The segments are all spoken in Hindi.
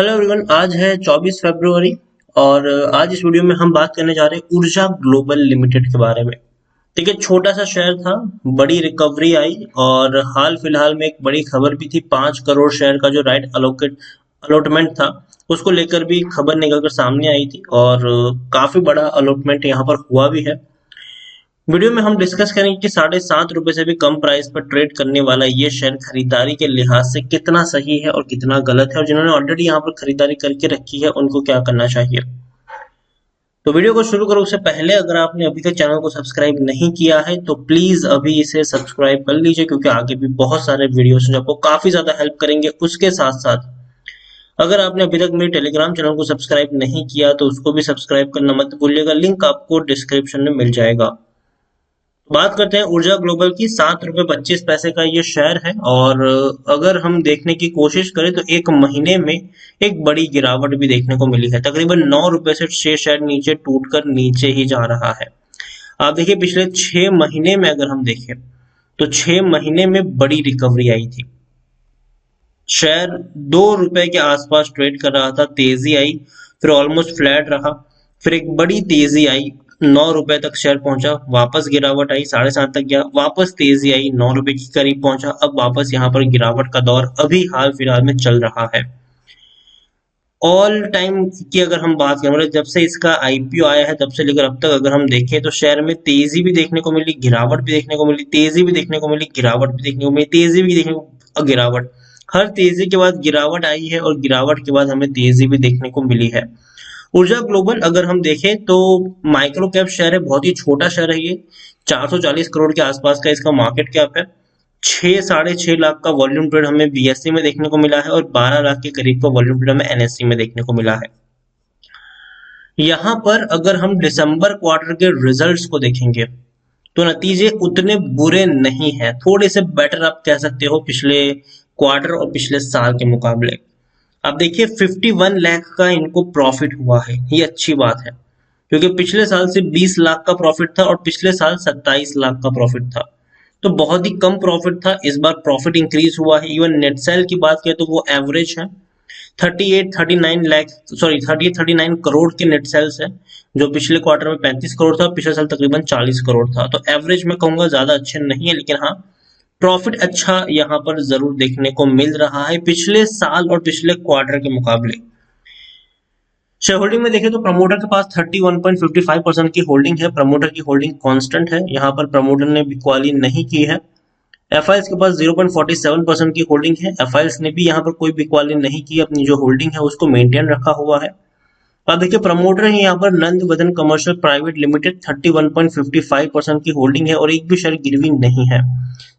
Hello everyone. आज है 24 फरवरी और आज इस वीडियो में हम बात करने जा रहे हैं ऊर्जा ग्लोबल लिमिटेड के बारे में। देखिए, छोटा सा शेयर था, बड़ी रिकवरी आई और हाल फिलहाल में एक बड़ी खबर भी थी। 5 करोड़ शेयर का जो राइट अलॉटमेंट था, उसको लेकर भी खबर निकल कर सामने आई थी और काफी बड़ा अलॉटमेंट यहाँ पर हुआ भी है। वीडियो में हम डिस्कस करेंगे कि ₹7.5 से भी कम प्राइस पर ट्रेड करने वाला ये शेयर खरीदारी के लिहाज से कितना सही है और कितना गलत है, और जिन्होंने ऑलरेडी यहाँ पर खरीदारी करके रखी है उनको क्या करना चाहिए। तो वीडियो को शुरू करो उससे पहले अगर आपने अभी तक चैनल को सब्सक्राइब नहीं किया है तो प्लीज अभी इसे सब्सक्राइब कर लीजिए, क्योंकि आगे भी बहुत सारे वीडियोस हैं जो आपको काफी ज्यादा हेल्प करेंगे। उसके साथ साथ अगर आपने अभी तक मेरे टेलीग्राम चैनल को सब्सक्राइब नहीं किया तो उसको भी सब्सक्राइब करना मत भूलिएगा, लिंक आपको डिस्क्रिप्शन में मिल जाएगा। बात करते हैं ऊर्जा ग्लोबल की। ₹7.25 का ये शेयर है और अगर हम देखने की कोशिश करें तो एक महीने में एक बड़ी गिरावट भी देखने को मिली है। तकरीबन ₹9 से शेयर नीचे टूटकर नीचे ही जा रहा है। आप देखिए, पिछले 6 महीने में अगर हम देखें तो 6 महीने में बड़ी रिकवरी आई थी। शेयर ₹2 के आसपास ट्रेड कर रहा था, तेजी आई, फिर ऑलमोस्ट फ्लैट रहा, फिर एक बड़ी तेजी आई, ₹9 तक शेयर पहुंचा, वापस गिरावट आई, 7.5 तक गया, वापस तेजी आई, ₹9 के करीब पहुंचा, अब वापस यहाँ पर गिरावट का दौर अभी हाल फिलहाल में चल रहा है। ऑल टाइम की अगर हम बात करें, मतलब जब से इसका आईपीओ आया है तब से लेकर अब तक अगर हम देखें तो शेयर में तेजी भी देखने को मिली, गिरावट भी देखने को मिली, तेजी भी देखने को मिली, गिरावट भी देखने को मिली, तेजी भी देखने को, गिरावट। हर तेजी के बाद गिरावट आई है और गिरावट के बाद हमें तेजी भी देखने को मिली है। ऊर्जा ग्लोबल अगर हम देखें तो माइक्रो कैप शेयर है, बहुत ही छोटा शेयर है ये। 440 करोड़ के आसपास का इसका मार्केट कैप है। 6-6.5 लाख का वॉल्यूम ट्रेड हमें बीएससी में देखने को मिला है और 12 लाख के करीब का वॉल्यूम ट्रेड हमें एनएससी में देखने को मिला है। यहाँ पर अगर हम दिसंबर क्वार्टर के रिजल्ट्स को देखेंगे तो नतीजे उतने बुरे नहीं है, थोड़े से बेटर आप कह सकते हो पिछले क्वार्टर और पिछले साल के मुकाबले। आप देखिए, 51 लाख का इनको प्रॉफिट हुआ है, ये अच्छी बात है, क्योंकि पिछले साल से 20 लाख का प्रॉफिट था और पिछले साल 27 लाख का प्रॉफिट था। तो बहुत ही कम प्रॉफिट था, इस बार प्रॉफिट इंक्रीज हुआ है। इवन नेट सेल की बात करें तो वो एवरेज है, 38-39 करोड़ के नेट सेल्स है, जो पिछले क्वार्टर में 35 करोड़ था, पिछले साल तकरीबन 40 करोड़ था। तो एवरेज में कहूंगा ज्यादा अच्छे नहीं है, लेकिन हाँ, प्रॉफिट अच्छा यहाँ पर जरूर देखने को मिल रहा है पिछले साल और पिछले क्वार्टर के मुकाबले। शेयर होल्डिंग में देखें तो प्रमोटर के पास 31.55% की होल्डिंग है। प्रमोटर की होल्डिंग कांस्टेंट है, यहाँ पर प्रमोटर ने बिकवाली नहीं की है। एफआईएल्स के पास 0.47% की होल्डिंग है। एफआईएल्स ने भी यहाँ पर कोई बिकवाली नहीं की, अपनी जो होल्डिंग है उसको मेंटेन रखा हुआ है। अब देखिए, प्रमोटर है यहाँ पर नंद वदन कमर्शियल प्राइवेट लिमिटेड, 31.55% की होल्डिंग है और एक भी शेयर गिरवी नहीं है।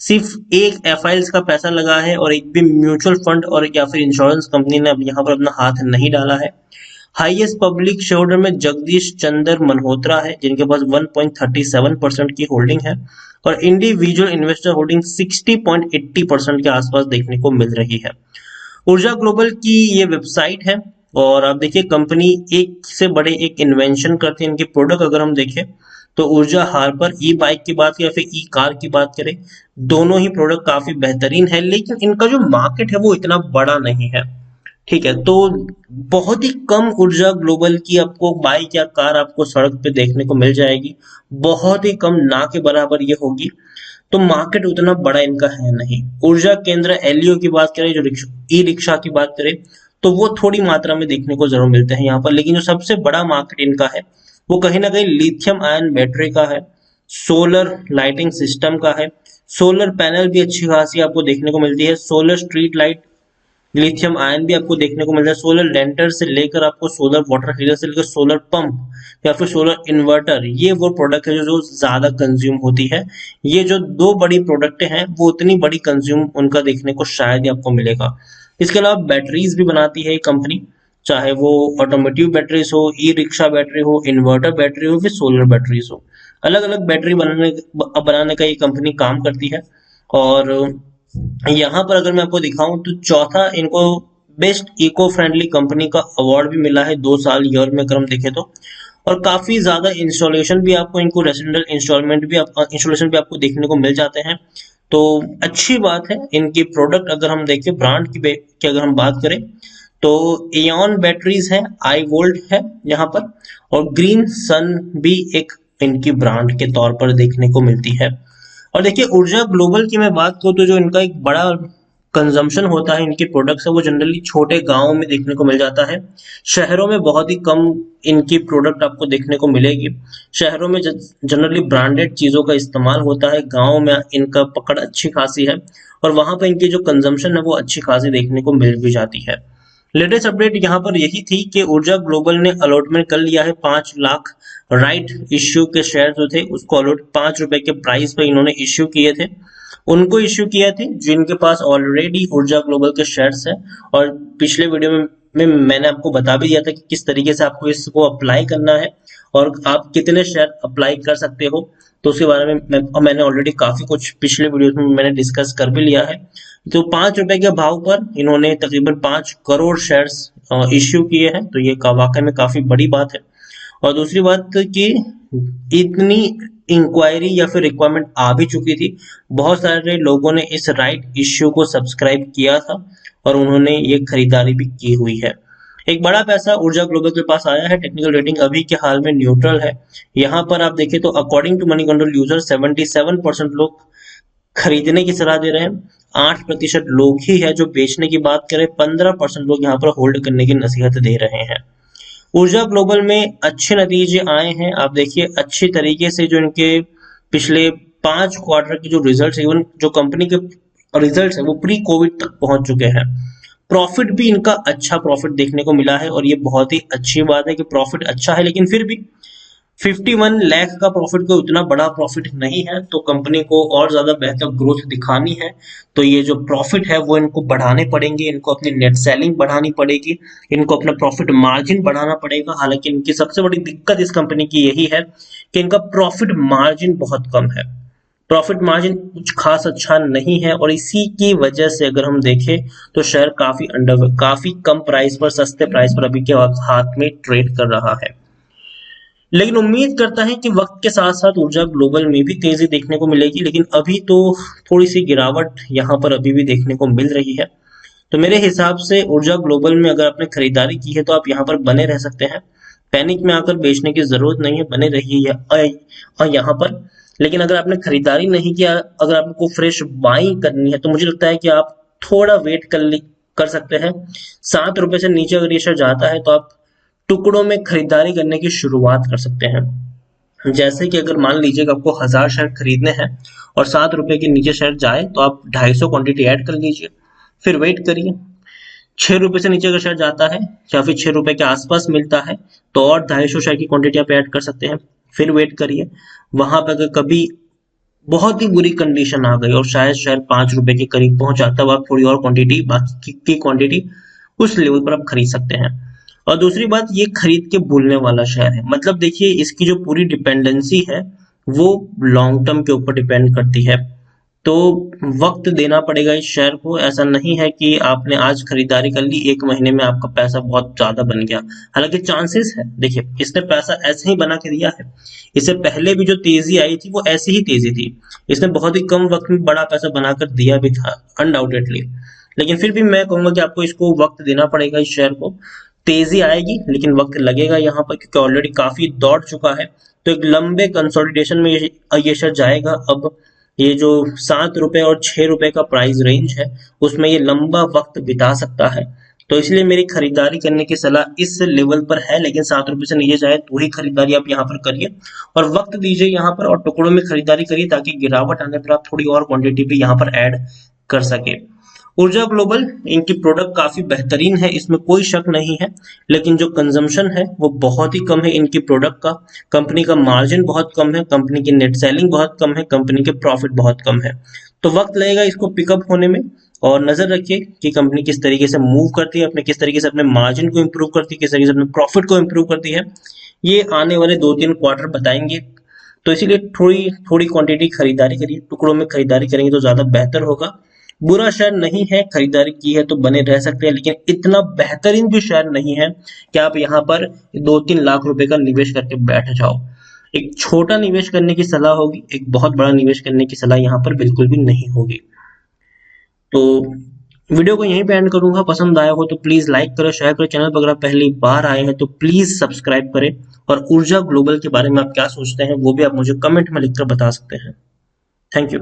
सिर्फ एक एफआईएल्स का पैसा लगा है और एक भी म्यूचुअल फंड और या फिर इंश्योरेंस कंपनी ने अब यहाँ पर अपना हाथ नहीं डाला है। हाईएस्ट पब्लिक शेयर होल्डर में जगदीश चंद्र मल्होत्रा है, जिनके पास 1.37% की होल्डिंग है और इंडिविजुअल इन्वेस्टर होल्डिंग 60.80% के आसपास देखने को मिल रही है। ऊर्जा ग्लोबल की ये वेबसाइट है और आप देखिए, कंपनी एक से बड़े एक इन्वेंशन करती है। इनके प्रोडक्ट अगर हम देखें तो ऊर्जा हार्पर ई बाइक की बात करें या फिर ई कार की बात करें, दोनों ही प्रोडक्ट काफी बेहतरीन है, लेकिन इनका जो मार्केट है वो इतना बड़ा नहीं है। ठीक है, तो बहुत ही कम ऊर्जा ग्लोबल की आपको बाइक या कार आपको सड़क पे देखने को मिल जाएगी, बहुत ही कम, ना के बराबर ये होगी। तो मार्केट उतना बड़ा इनका है नहीं। ऊर्जा केंद्र एलईओ की बात करें, जो ई रिक्शा की बात करें, तो वो थोड़ी मात्रा में देखने को जरूर मिलते हैं यहाँ पर, लेकिन जो सबसे बड़ा मार्केट इनका है वो कहीं ना कहीं लिथियम आयन बैटरी का है, सोलर लाइटिंग सिस्टम का है। सोलर पैनल भी अच्छी खासी आपको देखने को मिलती है, solar street light, lithium ion भी आपको देखने को मिलता है। सोलर लेंटर से लेकर आपको सोलर वाटर हीटर से लेकर सोलर पंप या फिर सोलर इन्वर्टर, ये वो प्रोडक्ट है जो ज्यादा कंज्यूम होती है। ये जो दो बड़ी प्रोडक्ट हैं वो उतनी बड़ी कंज्यूम उनका देखने को शायद ही आपको मिलेगा। इसके अलावा बैटरीज भी बनाती है कंपनी, चाहे वो ऑटोमेटिव बैटरीज हो, ई रिक्शा बैटरी हो, इन्वर्टर बैटरी हो, फिर सोलर बैटरीज हो। अलग अलग बैटरी बनाने का ये कंपनी काम करती है। और यहाँ पर अगर मैं आपको दिखाऊं तो चौथा इनको बेस्ट इको फ्रेंडली कंपनी का अवार्ड भी मिला है 2 साल ईयर में अगर हम देखें तो। और काफी ज्यादा इंस्टॉलेशन भी आपको इनको रेसिडेंशियल इंस्टॉलेशन भी आपको देखने को मिल जाते हैं। तो अच्छी बात है। इनकी प्रोडक्ट अगर हम देखें, ब्रांड की अगर हम बात करें तो एऑन बैटरीज है, आई वोल्ट है यहाँ पर, और ग्रीन सन भी एक इनकी ब्रांड के तौर पर देखने को मिलती है। और देखिए ऊर्जा ग्लोबल की मैं बात करूँ तो जो इनका एक बड़ा कंजम्पशन होता है इनके प्रोडक्ट्स है वो जनरली छोटे गांवों में देखने को मिल जाता है। शहरों में बहुत ही कम इनकी प्रोडक्ट आपको देखने को मिलेगी। शहरों में जनरली ब्रांडेड चीजों का इस्तेमाल होता है, गाँव में इनका पकड़ अच्छी खासी है और वहां पर इनकी जो कंजम्पशन है वो अच्छी खासी देखने को मिल भी जाती है। लेटेस्ट अपडेट यहाँ पर यही थी कि ऊर्जा ग्लोबल ने अलॉटमेंट कर लिया है 5 लाख राइट इश्यू के शेयर जो थे उसको अलॉट ₹5 के प्राइस पर इन्होंने इश्यू किए थे, उनको इश्यू किया थे जिनके पास ऑलरेडी ऊर्जा ग्लोबल के शेयर्स है। और पिछले वीडियो में मैंने आपको बता भी दिया था कि किस तरीके से आपको इसको अप्लाई करना है और आप कितने शेयर अप्लाई कर सकते हो, तो उसके बारे में मैंने ऑलरेडी काफी कुछ पिछले वीडियो में मैंने डिस्कस कर भी लिया है। तो ₹5 के भाव पर इन्होंने तकरीबन 5 करोड़ शेयर्स इश्यू किए हैं, तो ये वाकई में काफी बड़ी बात है। और दूसरी बात कि इतनी इंक्वायरी या फिर रिक्वायरमेंट आ भी चुकी थी, बहुत सारे लोगों ने इस राइट इश्यू को सब्सक्राइब किया था और उन्होंने ये खरीदारी भी की हुई है। एक बड़ा पैसा ऊर्जा ग्लोबल के पास आया है। टेक्निकल रेटिंग अभी के हाल में न्यूट्रल है। यहाँ पर आप देखें तो according to money control user 77% लोग खरीदने की सलाह दे रहे हैं, 8% लोग ही है जो बेचने की बात करें, 15% लोग यहाँ पर होल्ड करने की नसीहत दे रहे हैं। ऊर्जा ग्लोबल में अच्छे नतीजे आए हैं। आप देखिए अच्छी तरीके से जो इनके पिछले 5 क्वार्टर के जो रिजल्ट, इवन जो कंपनी के रिजल्ट है वो प्री कोविड तक पहुंच चुके हैं। प्रॉफिट भी इनका अच्छा प्रॉफिट देखने को मिला है और ये बहुत ही अच्छी बात है कि प्रॉफिट अच्छा है, लेकिन फिर भी 51 लाख का प्रॉफिट कोई उतना बड़ा प्रॉफिट नहीं है। तो कंपनी को और ज्यादा बेहतर ग्रोथ दिखानी है तो ये जो प्रॉफिट है वो इनको बढ़ाने पड़ेंगे, इनको अपनी नेट सेलिंग बढ़ानी पड़ेगी, इनको अपना प्रॉफिट मार्जिन बढ़ाना पड़ेगा। हालांकि इनकी सबसे बड़ी दिक्कत इस कंपनी की यही है कि इनका प्रॉफिट मार्जिन बहुत कम है, प्रॉफिट मार्जिन कुछ खास अच्छा नहीं है और इसी की वजह से अगर हम देखें तो शेयर काफी कम प्राइस पर, सस्ते प्राइस पर अभी के हाथ में ट्रेड कर रहा है। लेकिन उम्मीद करता है कि वक्त के साथ साथ ऊर्जा ग्लोबल में भी तेजी देखने को मिलेगी, लेकिन अभी तो थोड़ी सी गिरावट यहाँ पर अभी भी देखने को मिल रही है। तो मेरे हिसाब से ऊर्जा ग्लोबल में अगर आपने खरीदारी की है तो आप यहाँ पर बने रह सकते हैं, पैनिक में आकर बेचने की जरूरत नहीं है, बने रहिए यहाँ पर। लेकिन अगर आपने खरीदारी नहीं किया, अगर आपको फ्रेश बाइंग करनी है तो मुझे लगता है कि आप थोड़ा वेट कर सकते हैं। ₹7 से नीचे अगर ये शेयर जाता है तो आप टुकड़ों में खरीदारी करने की शुरुआत कर सकते हैं। जैसे कि अगर मान लीजिए कि आपको 1000 शेयर खरीदने हैं और ₹7 के नीचे शेयर जाए तो आप 250 क्वांटिटी ऐड कर लीजिए, फिर वेट करिए। ₹6 से नीचे अगर शेयर जाता है या फिर ₹6 के आसपास मिलता है तो और 250 शेयर की क्वांटिटी आप ऐड कर सकते हैं, फिर वेट करिए। वहां पर अगर कभी बहुत ही बुरी कंडीशन आ गई और शायद शेयर ₹5 के करीब पहुंच जाता है, आप थोड़ी और क्वांटिटी, बाकी की क्वांटिटी उस लेवल पर आप खरीद सकते हैं। और दूसरी बात, ये खरीद के भूलने वाला शेयर है, मतलब देखिए इसकी जो पूरी डिपेंडेंसी है वो लॉन्ग टर्म के ऊपर डिपेंड करती है, तो वक्त देना पड़ेगा इस शेयर को। ऐसा नहीं है कि आपने आज खरीदारी कर ली, 1 महीने में आपका पैसा बहुत ज्यादा बन गया। हालांकि चांसेस है, देखिए इसने पैसा ऐसे ही बना के दिया है, इससे पहले भी जो तेजी आई थी वो ऐसी ही तेजी थी, इसने बहुत ही कम वक्त में बड़ा पैसा बनाकर दिया भी था अनडाउटेडली। लेकिन फिर भी मैं कहूंगा कि आपको इसको वक्त देना पड़ेगा इस शेयर को। तेजी आएगी लेकिन वक्त लगेगा यहाँ पर, क्योंकि ऑलरेडी काफी दौड़ चुका है। तो एक लंबे कंसोलिडेशन में ये शेयर जाएगा। अब ये जो ₹7 और ₹6 का प्राइस रेंज है उसमें ये लंबा वक्त बिता सकता है, तो इसलिए मेरी खरीदारी करने की सलाह इस लेवल पर है। लेकिन ₹7 से नीचे जाए तो ही खरीदारी आप यहाँ पर करिए और वक्त दीजिए यहाँ पर और टुकड़ों में खरीदारी करिए, ताकि गिरावट आने पर आप थोड़ी और क्वांटिटी भी यहाँ पर ऐड कर सके। ऊर्जा ग्लोबल, इनकी प्रोडक्ट काफी बेहतरीन है, इसमें कोई शक नहीं है, लेकिन जो कंजम्पशन है वो बहुत ही कम है इनकी प्रोडक्ट का। कंपनी का मार्जिन बहुत कम है, कंपनी की नेट सेलिंग बहुत कम है, कंपनी के प्रॉफिट बहुत कम है। तो वक्त लगेगा इसको पिकअप होने में और नजर रखिए कि कंपनी किस तरीके से मूव करती है, अपने किस तरीके से अपने मार्जिन को इंप्रूव करती है, किस तरीके से अपने प्रॉफिट को इंप्रूव करती है। ये आने वाले 2-3 क्वार्टर बताएंगे। तो इसीलिए थोड़ी थोड़ी क्वांटिटी खरीदारी करिए, टुकड़ों में खरीदारी करेंगे तो ज्यादा बेहतर होगा। बुरा शेयर नहीं है, खरीदारी की है तो बने रह सकते हैं, लेकिन इतना बेहतरीन भी शेयर नहीं है कि आप यहाँ पर 2-3 लाख रुपए का निवेश करके बैठ जाओ। एक छोटा निवेश करने की सलाह होगी, एक बहुत बड़ा निवेश करने की सलाह यहाँ पर बिल्कुल भी नहीं होगी। तो वीडियो को यहीं पे एंड करूंगा। पसंद आया हो तो प्लीज लाइक करो, शेयर करो। चैनल पर अगर आप पहली बार आए हैं तो प्लीज सब्सक्राइब करें। और ऊर्जा ग्लोबल के बारे में आप क्या सोचते हैं वो भी आप मुझे कमेंट में लिखकर बता सकते हैं। Thank you.